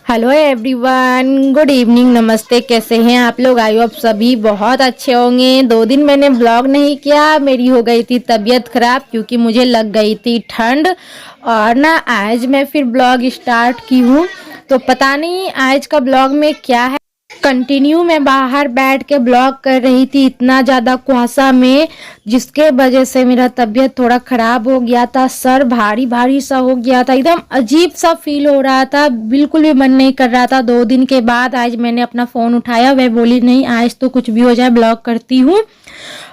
Hello everyone, good evening, नमस्ते। कैसे हैं आप लोग? आई होप सभी बहुत अच्छे होंगे। 2 दिन मैंने ब्लॉग नहीं किया, मेरी हो गई थी तबीयत ख़राब क्योंकि मुझे लग गई थी ठंड। और ना आज मैं फिर ब्लॉग स्टार्ट की हूँ, तो पता नहीं आज का ब्लॉग में क्या है। कंटिन्यू मैं बाहर बैठ के ब्लॉग कर रही थी, इतना ज़्यादा कुहासा में, जिसके वजह से मेरा तबीयत थोड़ा ख़राब हो गया था। सर भारी भारी सा हो गया था, एकदम अजीब सा फील हो रहा था, बिल्कुल भी मन नहीं कर रहा था। 2 दिन के बाद आज मैंने अपना फ़ोन उठाया, वह बोली नहीं आज तो कुछ भी हो जाए ब्लॉग करती हूँ।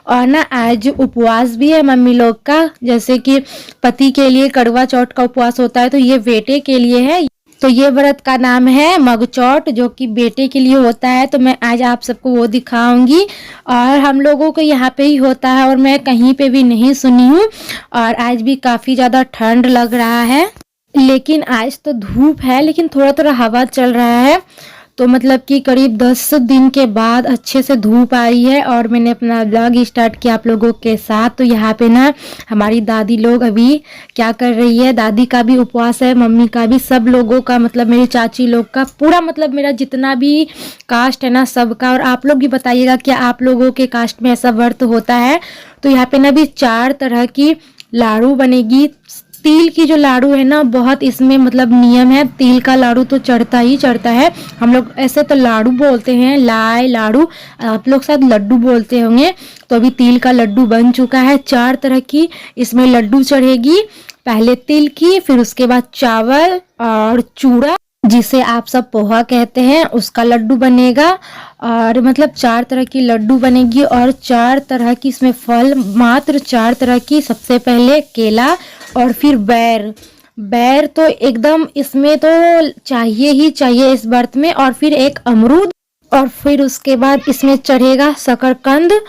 और ना आज उपवास भी है मम्मी लोग का, जैसे कि पति के लिए करवा चौथ का उपवास होता है, तो ये बेटे के लिए है। तो ये व्रत का नाम है मगचौट, जो कि बेटे के लिए होता है। तो मैं आज आप सबको वो दिखाऊंगी। और हम लोगों को यहाँ पे ही होता है और मैं कहीं पे भी नहीं सुनी हूँ। और आज भी काफ़ी ज़्यादा ठंड लग रहा है, लेकिन आज तो धूप है, लेकिन थोड़ा थोड़ा हवा चल रहा है। तो मतलब कि करीब 10 दिन के बाद अच्छे से धूप आई है और मैंने अपना ब्लॉग स्टार्ट किया आप लोगों के साथ। तो यहाँ पे ना हमारी दादी लोग अभी क्या कर रही है, दादी का भी उपवास है, मम्मी का भी, सब लोगों का, मतलब मेरी चाची लोग का पूरा, मतलब मेरा जितना भी कास्ट है ना सबका। और आप लोग भी बताइएगा क्या आप लोगों के कास्ट में ऐसा व्रत होता है। तो यहाँ पे ना भी 4 तरह की लाड़ू बनेगी। तिल की जो लाड़ू है ना, बहुत इसमें मतलब नियम है, तिल का लाड़ू तो चढ़ता ही चढ़ता है। हम लोग ऐसे तो लाड़ू बोलते हैं, लाई लाड़ू, आप लोग शायद लड्डू बोलते होंगे। तो अभी तिल का लड्डू बन चुका है, 4 तरह की इसमें लड्डू चढ़ेगी। पहले तिल की, फिर उसके बाद चावल और चूड़ा, जिसे आप सब पोहा कहते हैं, उसका लड्डू बनेगा। और मतलब 4 तरह की लड्डू बनेगी और 4 तरह की इसमें फल, मात्र 4 तरह की। सबसे पहले केला और फिर बैर। बैर तो एकदम इसमें तो चाहिए ही चाहिए इस व्रत में। और फिर एक अमरूद, और फिर उसके बाद इसमें चढ़ेगा शकरकंद।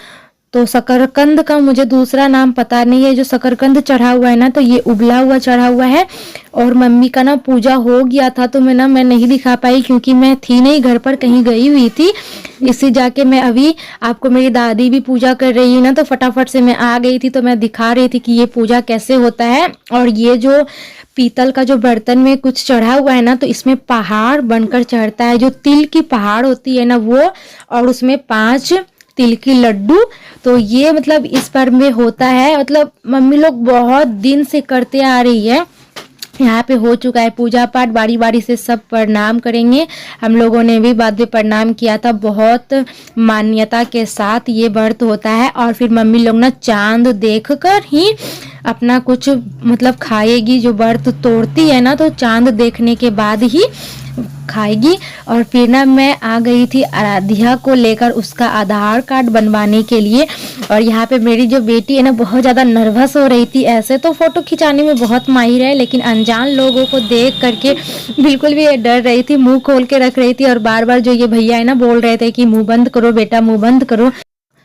तो शकरकंद का मुझे दूसरा नाम पता नहीं है। जो शकरकंद चढ़ा हुआ है ना, तो ये उबला हुआ चढ़ा हुआ है। और मम्मी का ना पूजा हो गया था, तो मैं नहीं दिखा पाई क्योंकि मैं थी नहीं घर पर, कहीं गई हुई थी। इससे जाके मैं अभी आपको, मेरी दादी भी पूजा कर रही है ना, तो फटाफट से मैं आ गई थी। तो मैं दिखा रही थी कि ये पूजा कैसे होता है। और ये जो पीतल का जो बर्तन में कुछ चढ़ा हुआ है ना, तो इसमें पहाड़ बनकर चढ़ता है, जो तिल की पहाड़ होती है ना वो। और उसमें 5 तिल की लड्डू। तो ये मतलब इस पर में होता है, मतलब मम्मी लोग बहुत दिन से करते आ रही है। यहाँ पे हो चुका है पूजा पाठ, बारी बारी से सब प्रणाम करेंगे। हम लोगों ने भी बाद में प्रणाम किया था। बहुत मान्यता के साथ ये व्रत होता है। और फिर मम्मी लोग ना चांद देखकर ही अपना कुछ मतलब खाएगी। जो व्रत तोड़ती है ना, तो चांद देखने के बाद ही खाएगी। और फिर ना मैं आ गई थी आराध्या को लेकर उसका आधार कार्ड बनवाने के लिए। और यहाँ पे मेरी जो बेटी है ना, बहुत ज़्यादा नर्वस हो रही थी। ऐसे तो फ़ोटो खिंचाने में बहुत माहिर है, लेकिन अनजान लोगों को देख करके बिल्कुल भी डर रही थी, मुंह खोल के रख रही थी। और बार बार जो ये भैया है ना बोल रहे थे कि मुंह बंद करो बेटा, मुंह बंद करो।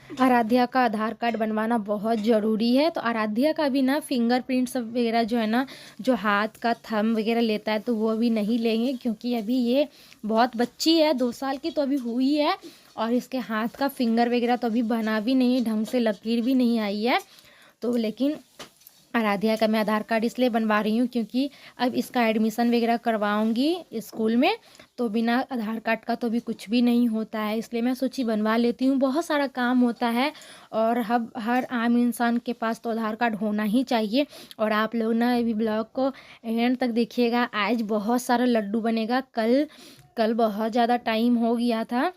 आराध्या का आधार कार्ड बनवाना बहुत ज़रूरी है। तो आराध्या का भी ना फिंगरप्रिंट्स वगैरह जो है ना, जो हाथ का थंब वगैरह लेता है, तो वो भी नहीं लेंगे क्योंकि अभी ये बहुत बच्ची है, 2 साल की तो अभी हुई है। और इसके हाथ का फिंगर वगैरह तो अभी बना भी नहीं, ढंग से लकीर भी नहीं आई है। तो लेकिन आराध्या का मैं आधार कार्ड इसलिए बनवा रही हूँ क्योंकि अब इसका एडमिशन वगैरह करवाऊँगी स्कूल में। तो बिना आधार कार्ड का तो भी कुछ भी नहीं होता है, इसलिए मैं सोची बनवा लेती हूँ। बहुत सारा काम होता है और हर आम इंसान के पास तो आधार कार्ड होना ही चाहिए। और आप लोग ना अभी ब्लॉग को एंड तक देखिएगा। आज बहुत सारा लड्डू बनेगा। कल बहुत ज़्यादा टाइम हो गया था,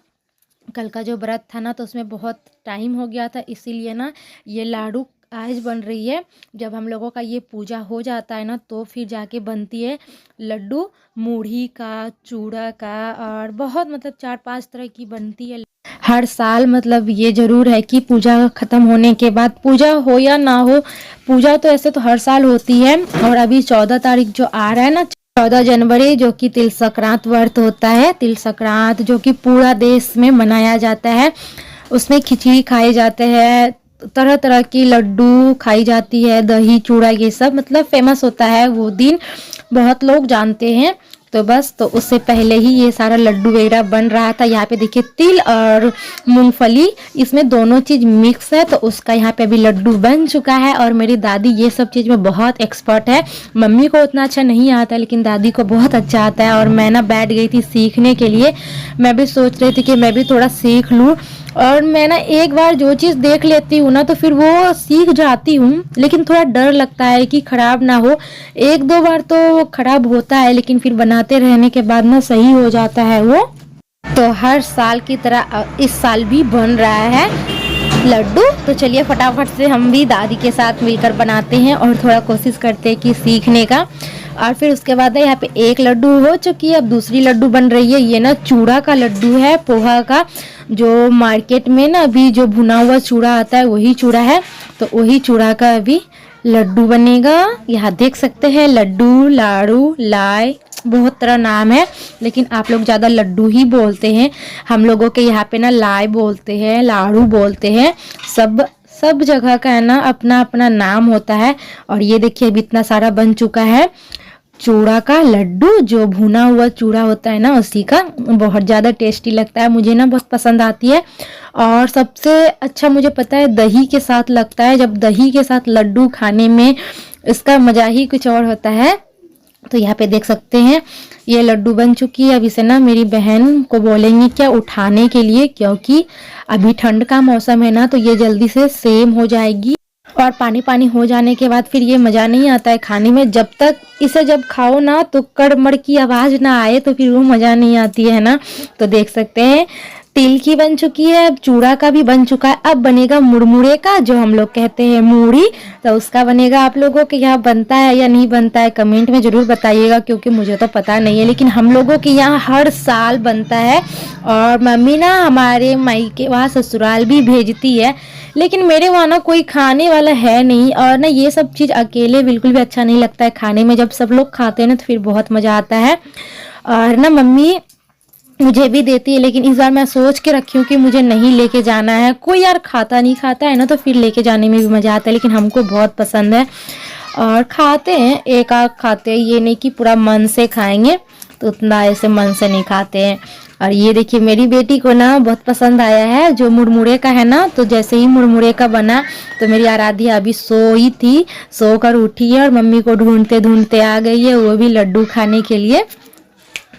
कल का जो व्रत था ना, तो उसमें बहुत टाइम हो गया था, इसीलिए ना ये लाडू आज बन रही है। जब हम लोगों का ये पूजा हो जाता है ना, तो फिर जाके बनती है लड्डू, मूढ़ी का, चूड़ा का, और बहुत मतलब 4-5 तरह की बनती है हर साल। मतलब ये ज़रूर है कि पूजा ख़त्म होने के बाद, पूजा हो या ना हो, पूजा तो ऐसे तो हर साल होती है। और अभी 14 तारीख जो आ रहा है ना, 14 जनवरी, जो कि तिल संक्रांत व्रत होता है। तिल संक्रांत जो कि पूरा देश में मनाया जाता है। उसमें खिचड़ी खाए जाते हैं, तरह तरह की लड्डू खाई जाती है, दही चूड़ा, ये सब मतलब फेमस होता है वो दिन, बहुत लोग जानते हैं। तो बस तो उससे पहले ही ये सारा लड्डू वगैरह बन रहा था। यहाँ पे देखिए तिल और मूंगफली इसमें दोनों चीज़ मिक्स है, तो उसका यहाँ पे अभी लड्डू बन चुका है। और मेरी दादी ये सब चीज़ में बहुत एक्सपर्ट है। मम्मी को उतना अच्छा नहीं आता लेकिन दादी को बहुत अच्छा आता है। और मैं ना बैठ गई थी सीखने के लिए। मैं भी सोच रही थी कि मैं भी थोड़ा सीख लूँ। और मैं ना एक बार जो चीज़ देख लेती हूँ ना तो फिर वो सीख जाती हूँ, लेकिन थोड़ा डर लगता है कि खराब ना हो। एक दो बार तो खराब होता है लेकिन फिर बनाते रहने के बाद ना सही हो जाता है वो। तो हर साल की तरह इस साल भी बन रहा है लड्डू। तो चलिए फटाफट से हम भी दादी के साथ मिलकर बनाते हैं और थोड़ा कोशिश करते हैं कि सीखने का। और फिर उसके बाद यहाँ पे एक लड्डू हो चुकी है, अब दूसरी लड्डू बन रही है। ये ना चूड़ा का लड्डू है, पोहा का। जो मार्केट में ना अभी जो भुना हुआ चूड़ा आता है वही चूड़ा है, तो वही चूड़ा का अभी लड्डू बनेगा। यहाँ देख सकते हैं लड्डू, लाड़ू, लाई, बहुत तरह नाम है लेकिन आप लोग ज़्यादा लड्डू ही बोलते हैं। हम लोगों के यहाँ पे ना लाई बोलते हैं, लाड़ू बोलते हैं। सब जगह का है ना अपना अपना नाम होता है। और ये देखिए अभी इतना सारा बन चुका है चूड़ा का लड्डू। जो भुना हुआ चूड़ा होता है ना उसी का, बहुत ज़्यादा टेस्टी लगता है, मुझे ना बहुत पसंद आती है। और सबसे अच्छा मुझे पता है दही के साथ लगता है। जब दही के साथ लड्डू खाने में इसका मज़ा ही कुछ और होता है। तो यहाँ पे देख सकते हैं ये लड्डू बन चुकी है। अब इसे ना मेरी बहन को बोलेंगे क्या उठाने के लिए, क्योंकि अभी ठंड का मौसम है ना तो ये जल्दी से सेम हो जाएगी। और पानी पानी हो जाने के बाद फिर ये मज़ा नहीं आता है खाने में। जब तक इसे जब खाओ ना तो कड़मड़ की आवाज़ ना आए तो फिर वो मज़ा नहीं आती है ना। तो देख सकते हैं तिल की बन चुकी है, अब चूड़ा का भी बन चुका है। अब बनेगा मुरमुरे का, जो हम लोग कहते हैं मूढ़ी। तो उसका बनेगा। आप लोगों के यहाँ बनता है या नहीं बनता है कमेंट में ज़रूर बताइएगा, क्योंकि मुझे तो पता नहीं है। लेकिन हम लोगों के यहाँ हर साल बनता है। और मम्मी ना हमारे मायके वहाँ ससुराल भी भेजती है, लेकिन मेरे वहाँ ना कोई खाने वाला है नहीं। और ना ये सब चीज़ अकेले बिल्कुल भी अच्छा नहीं लगता है खाने में। जब सब लोग खाते हैं ना तो फिर बहुत मज़ा आता है। और ना मम्मी मुझे भी देती है, लेकिन इस बार मैं सोच के रखी हूँ कि मुझे नहीं लेके जाना है। कोई यार खाता नहीं खाता है ना तो फिर लेके जाने में भी मज़ा आता है, लेकिन हमको बहुत पसंद है और खाते हैं, एक आध खाते हैं। ये नहीं कि पूरा मन से खाएंगे, तो उतना ऐसे मन से नहीं खाते हैं। और ये देखिए मेरी बेटी को ना बहुत पसंद आया है जो मुरमुरे का है ना। तो जैसे ही मुरमुरे का बना तो मेरी आराध्या अभी सोई थी, सो कर उठी है और मम्मी को ढूंढते ढूंढते आ गई है, वो भी लड्डू खाने के लिए।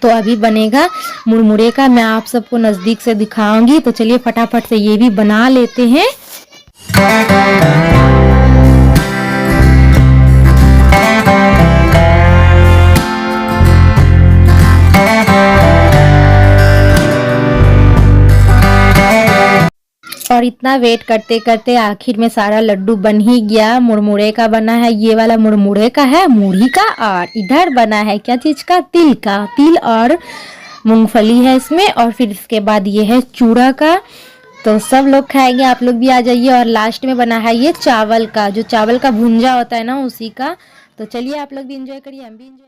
तो अभी बनेगा मुरमुरे का, मैं आप सबको नज़दीक से दिखाऊंगी। तो चलिए फटाफट से ये भी बना लेते हैं। और इतना वेट करते करते आखिर में सारा लड्डू बन ही गया। मुरमुरे का बना है, ये वाला मुरमुरे का है, मूढ़ी का। और इधर बना है क्या चीज़ का, तिल का। तिल और मूंगफली है इसमें। और फिर इसके बाद ये है चूड़ा का। तो सब लोग खाएंगे, आप लोग भी आ जाइए। और लास्ट में बना है ये चावल का, जो चावल का भुंजा होता है ना उसी का। तो चलिए आप लोग भी इंजॉय करिए, हम भी इंजॉय